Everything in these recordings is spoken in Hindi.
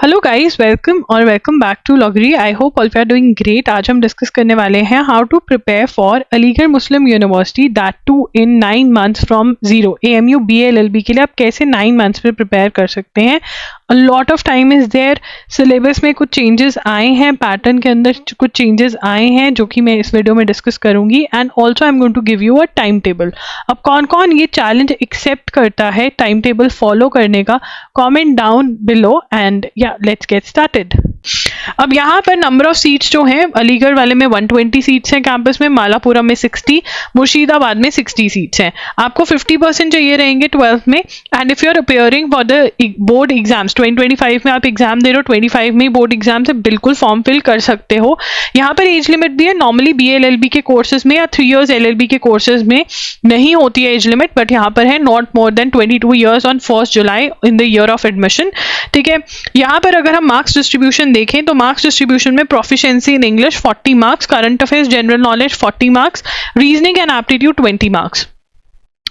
Hello guys, welcome back to Logary. I hope all you are doing great. आज हम डिस्कस करने वाले हैं how to prepare for Aligarh Muslim University, that too in 9 months from zero. AMU BLLB के लिए आप कैसे 9 मंथ्स में प्रिपेयर कर सकते हैं। A lot of time is there. Syllabus में कुछ चेंजेस आए हैं, पैटर्न के अंदर कुछ चेंजेस आए हैं जो कि मैं इस वीडियो में डिस्कस करूंगी। And also I am going to give you a time table. अब कौन कौन ये चैलेंज एक्सेप्ट करता है टाइम टेबल फॉलो करने का, कॉमेंट डाउन बिलो एंड या लेट्स गेट स्टार्टेड। अब यहाँ पर नंबर ऑफ सीट्स जो हैं, अलीगढ़ वाले में 120 सीट्स हैं कैंपस में, मालापुरा में 60, मुर्शिदाबाद में 60 सीट्स हैं। आपको 50% चाहिए रहेंगे 12th में। And if you are appearing for the board exams 2025 में, आप एग्जाम दे रहे हो, 25 में बोर्ड एग्जाम से बिल्कुल फॉर्म फिल कर सकते हो। यहाँ पर एज लिमिट भी है। नॉर्मली BLLB के कोर्सेज में या 3 years LLB के कोर्सेज में नहीं होती है एज लिमिट, बट यहाँ पर है not more than 22 years on 1st July in the year of admission. ठीक है, यहाँ पर अगर हम मार्क्स डिस्ट्रीब्यूशन देखें तो मार्क्स डिस्ट्रीब्यूशन में proficiency in English 40 marks, current affairs general knowledge 40 marks, reasoning and aptitude 20 marks.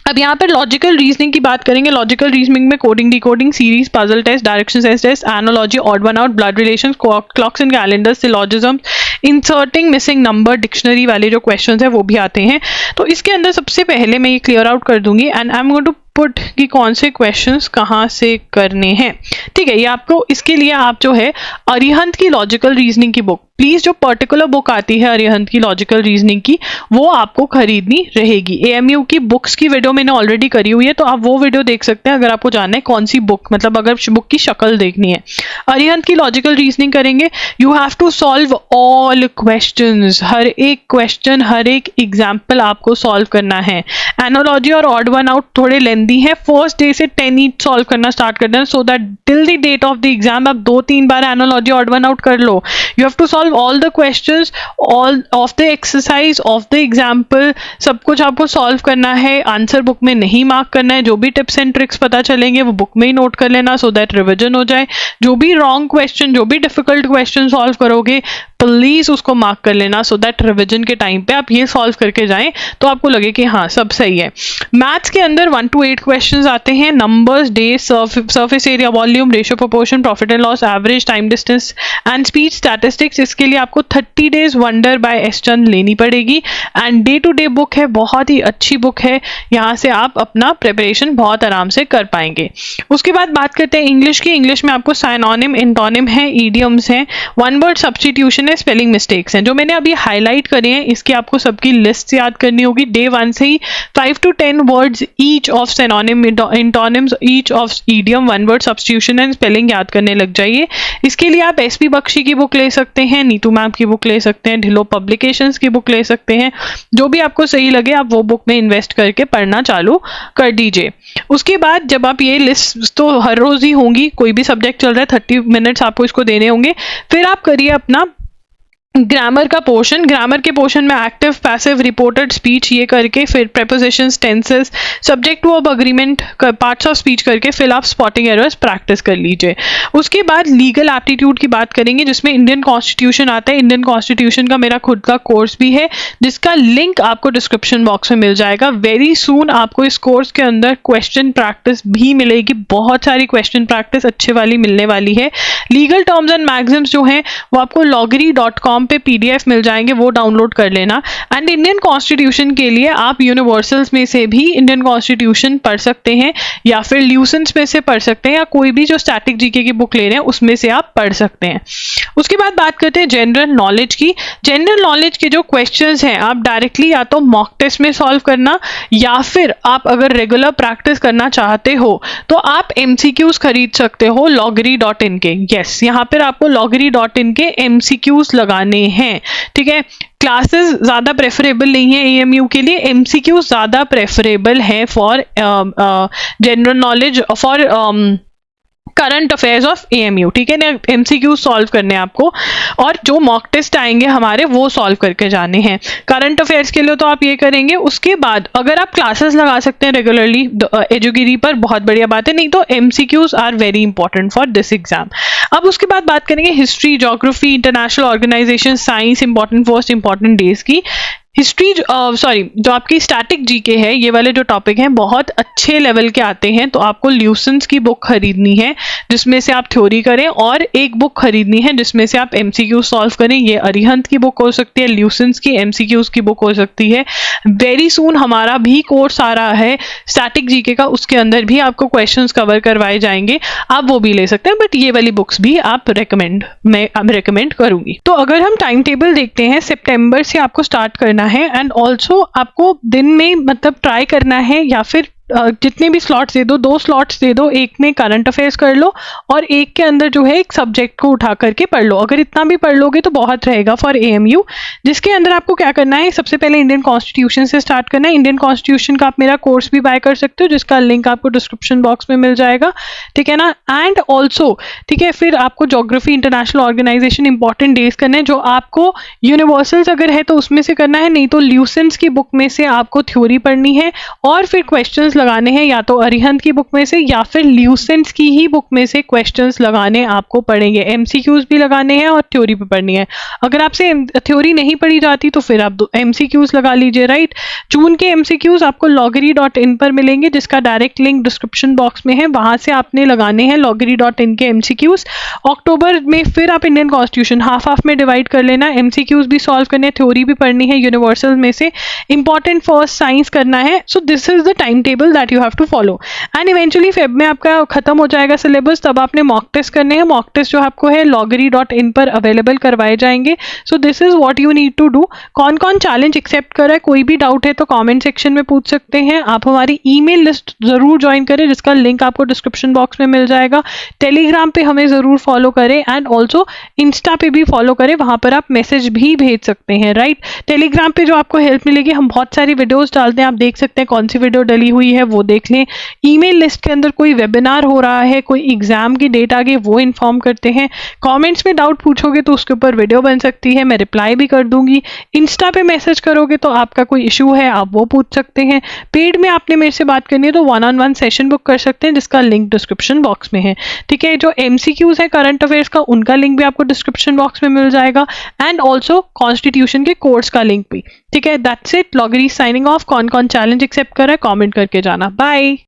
अब यहाँ पर लॉजिकल रीजनिंग की बात करेंगे। लॉजिकल रीजनिंग में coding, decoding, series, puzzle test, direction sense test, analogy, odd one out, blood relations, clocks and calendars, syllogism, inserting missing number, dictionary वाले जो क्वेश्चंस है वो भी आते हैं। तो इसके अंदर सबसे पहले मैं ये क्लियर आउट कर दूंगी and I am going to put कि कौन से क्वेश्चंस कहाँ से करने हैं। ठीक है, ये आपको, इसके लिए आप जो है अरिहंत की लॉजिकल रीजनिंग की बुक, प्लीज जो पर्टिकुलर बुक आती है अरिहंत की लॉजिकल रीजनिंग की, वो आपको खरीदनी रहेगी। AMU की बुक्स की वीडियो मैंने ऑलरेडी करी हुई है, तो आप वो वीडियो देख सकते हैं अगर आपको जानना है कौन सी बुक, मतलब अगर बुक की शक्ल देखनी है। अरिहंत की लॉजिकल रीजनिंग करेंगे। You have to solve all questions, हर एक क्वेश्चन, हर एक एग्जाम्पल आपको सॉल्व करना है। एनालॉजी और ऑड वन आउट थोड़े लेंदी है। फर्स्ट डे से 10 ईच सॉल्व करना स्टार्ट कर देना, so that till the date of the exam आप 2-3 बार एनालॉजी ऑड वन आउट कर लो। You have to solve all the questions, all of the exercise, of the example, सब कुछ आपको सॉल्व करना है। आंसर बुक में नहीं मार्क करना है। जो भी टिप्स एंड ट्रिक्स पता चलेंगे वो बुक में ही नोट कर लेना, सो दैट रिविजन हो जाए। जो भी रॉन्ग क्वेश्चन, जो भी डिफिकल्ट क्वेश्चन सॉल्व करोगे प्लीज उसको मार्क कर लेना, सो दैट रिविजन के टाइम पे आप ये सॉल्व करके जाएं तो आपको लगे कि हाँ सब सही है। मैथ्स के अंदर 1 to 8 क्वेश्चंस आते हैं। Numbers, days, surface area, volume, ratio, proportion, profit and loss, average, time, distance and speed, statistics. इसके लिए आपको 30 days wonder by S Chand लेनी पड़ेगी। And day to day book है, बहुत ही अच्छी बुक है। यहाँ से आप अपना प्रिपरेशन बहुत आराम से कर पाएंगे। उसके बाद बात करते हैं इंग्लिश की। इंग्लिश में आपको साइनोनिम, इंटोनिम है, ईडियम्स हैं, one word substitution, spelling mistakes हैं जो मैंने अभी हाईलाइट करे हैं। इसकी आपको सबकी लिस्ट याद करनी होगी। डे 1 से ही 5 to 10 words each of synonym, antonyms, each of idiom, one word substitution and spelling याद करने लग जाइए। इसके लिए आप SP बख्शी की बुक ले सकते हैं, नीतू मैम की बुक ले सकते हैं, ढिलो पब्लिकेशंस की बुक ले सकते हैं। जो भी आपको सही लगे आप वो बुक में इन्वेस्ट करके पढ़ना चालू कर दीजिए। उसके बाद जब आप ये लिस्ट तो हर रोज ही होंगी, कोई भी सब्जेक्ट चल रहा है 30 मिनट्स आपको इसको देने होंगे। फिर आप करिए अपना ग्रामर का पोर्शन। ग्रामर के पोर्शन में एक्टिव, पैसिव, रिपोर्टेड स्पीच ये करके, फिर prepositions, tenses, subject two of agreement, parts of speech करके फिर आप स्पॉटिंग एरर्स प्रैक्टिस कर लीजिए। उसके बाद लीगल एप्टीट्यूड की बात करेंगे जिसमें इंडियन कॉन्स्टिट्यूशन आता है। इंडियन कॉन्स्टिट्यूशन का मेरा खुद का कोर्स भी है जिसका लिंक आपको डिस्क्रिप्शन बॉक्स में मिल जाएगा। वेरी सून आपको इस कोर्स के अंदर क्वेश्चन प्रैक्टिस भी मिलेगी, बहुत सारी क्वेश्चन प्रैक्टिस अच्छे वाली मिलने वाली है। लीगल टर्म्स एंड मैगजिम्स जो हैं वो आपको loggery.com पे PDF मिल जाएंगे, वो डाउनलोड कर लेना। एंड इंडियन कॉन्स्टिट्यूशन के लिए आप यूनिवर्सल्स में से भी इंडियन कॉन्स्टिट्यूशन पढ़ सकते हैं या फिर ल्यूसेंस में से पढ़ सकते हैं, या कोई भी जो स्टैटिक जीके की बुक ले रहे हैं उसमें से आप पढ़ सकते हैं। उसके बाद बात करते हैं जनरल नॉलेज की। जनरल नॉलेज के जो क्वेश्चंस हैं आप डायरेक्टली या तो मॉक टेस्ट में सॉल्व करना, या फिर आप अगर रेगुलर प्रैक्टिस करना चाहते हो तो आप MCQs खरीद सकते हो loggery.in के। यस, यहाँ पर आपको loggery.in के MCQs लगाने हैं। ठीक है, क्लासेस ज्यादा प्रेफरेबल नहीं है AMU के लिए, MCQ ज्यादा प्रेफरेबल है for general knowledge, for current affairs of AMU। ठीक है ना, MCQ सॉल्व करने हैं आपको, और जो मॉक टेस्ट आएंगे हमारे वो सॉल्व करके जाने हैं। करंट अफेयर्स के लिए तो आप ये करेंगे। उसके बाद अगर आप क्लासेस लगा सकते हैं रेगुलरली एजुगिरी पर, बहुत बढ़िया बात है, नहीं तो MCQs are very important for this exam. अब उसके बाद बात करेंगे history, geography, international organisation, science, important first, important days की। हिस्ट्री सॉरी जो आपकी स्टैटिक जीके है, ये वाले जो टॉपिक हैं बहुत अच्छे लेवल के आते हैं, तो आपको ल्यूसेंस की बुक खरीदनी है जिसमें से आप थ्योरी करें, और एक बुक खरीदनी है जिसमें से आप एमसीक्यू सॉल्व करें। ये अरिहंत की बुक हो सकती है, ल्यूसेंस की एमसीक्यूज की बुक हो सकती है। वेरी सून हमारा भी कोर्स आ रहा है स्टैटिक जीके का, उसके अंदर भी आपको क्वेश्चंस कवर करवाए जाएंगे, आप वो भी ले सकते हैं, बट ये वाली बुक्स भी मैं रेकमेंड करूंगी। तो अगर हम टाइम टेबल देखते हैं, सितंबर से आपको स्टार्ट करना है, एंड ऑल्सो आपको दिन में मतलब ट्राई करना है, या फिर जितने भी स्लॉट्स दे दो, 2 स्लॉट्स दे दो, एक में करंट अफेयर्स कर लो और एक के अंदर जो है एक सब्जेक्ट को उठा करके पढ़ लो। अगर इतना भी पढ़ लोगे तो बहुत रहेगा फॉर एएमयू, जिसके अंदर आपको क्या करना है, सबसे पहले इंडियन कॉन्स्टिट्यूशन से स्टार्ट करना है। इंडियन कॉन्स्टिट्यूशन का आप मेरा कोर्स भी बाय कर सकते हो, जिसका लिंक आपको डिस्क्रिप्शन बॉक्स में मिल जाएगा, ठीक है ना। एंड ऑल्सो ठीक है, फिर आपको geography, international organisation, important days करने हैं, जो आपको यूनिवर्सल्स अगर है तो उसमें से करना है, नहीं तो ल्यूसेंस की बुक में से आपको थ्योरी पढ़नी है, और फिर क्वेश्चंस लगाने हैं या तो अरिहंत की बुक में से या फिर ल्यूसेंस की ही बुक में से क्वेश्चंस लगाने आपको पड़ेंगे। एमसीक्यूज भी लगाने हैं और थ्योरी भी पढ़नी है। अगर आपसे थ्योरी नहीं पढ़ी जाती तो फिर आप एमसीक्यूज लगा लीजिए, राइट। जून के एमसीक्यूज आपको loggery.in पर मिलेंगे, जिसका डायरेक्ट लिंक डिस्क्रिप्शन बॉक्स में है, वहां से आपने लगाने हैं loggery.in के एमसीक्यूज। अक्टूबर में फिर आप इंडियन कॉन्स्टिट्यूशन हाफ में डिवाइड कर लेना, एमसीक्यूज भी सॉल्व करने, थ्योरी भी पढ़नी है, यूनिवर्सल में से इंपॉर्टेंट फर्स्ट साइंस करना है। So this is the time table that you have to follow, and eventually Feb में आपका खत्म हो जाएगा सिलेबस, तब आपने मॉक टेस्ट करने हैं। मॉक टेस्ट जो आपको है loggery.in पर अवेलेबल करवाए जाएंगे। So this is what you need to do. कौन कौन चैलेंज एक्सेप्ट कर रहा है, कोई भी डाउट है तो कमेंट सेक्शन में पूछ सकते हैं। आप हमारी ईमेल लिस्ट जरूर ज्वाइन करें, जिसका लिंक आपको डिस्क्रिप्शन बॉक्स में मिल जाएगा। टेलीग्राम पे हमें जरूर फॉलो करें, एंड ऑल्सो इंस्टा पे भी फॉलो करें, वहां पर आप मैसेज भी भेज सकते हैं, राइट। टेलीग्राम पे जो आपको हेल्प मिलेगी, हम बहुत सारी वीडियोस डालते हैं, आप देख सकते हैं कौन सी वीडियो डली हुई है वो देख लें। ईमेल लिस्ट के अंदर कोई वेबिनार हो रहा है, कोई एग्जाम की डेट आ गई, वो इन्फॉर्म करते हैं। कमेंट्स में डाउट पूछोगे तो उसके ऊपर वीडियो बन सकती है, मैं रिप्लाई भी कर दूंगी। इंस्टा पे मैसेज करोगे तो आपका कोई इशू है आप वो पूछ सकते हैं। पेड में आपने मेरे से बात करनी है तो 1-on-1 सेशन बुक कर सकते हैं, जिसका लिंक डिस्क्रिप्शन बॉक्स में है, ठीक है। जो एमसीक्यूज है करंट अफेयर्स का, उनका लिंक भी आपको डिस्क्रिप्शन बॉक्स में मिल जाएगा, एंड ऑल्सो कॉन्स्टिट्यूशन के कोर्स का लिंक भी, ठीक है। That's it, Logary signing off. कौन कौन चैलेंज एक्सेप्ट कर रहा है कमेंट करके जाना। बाय।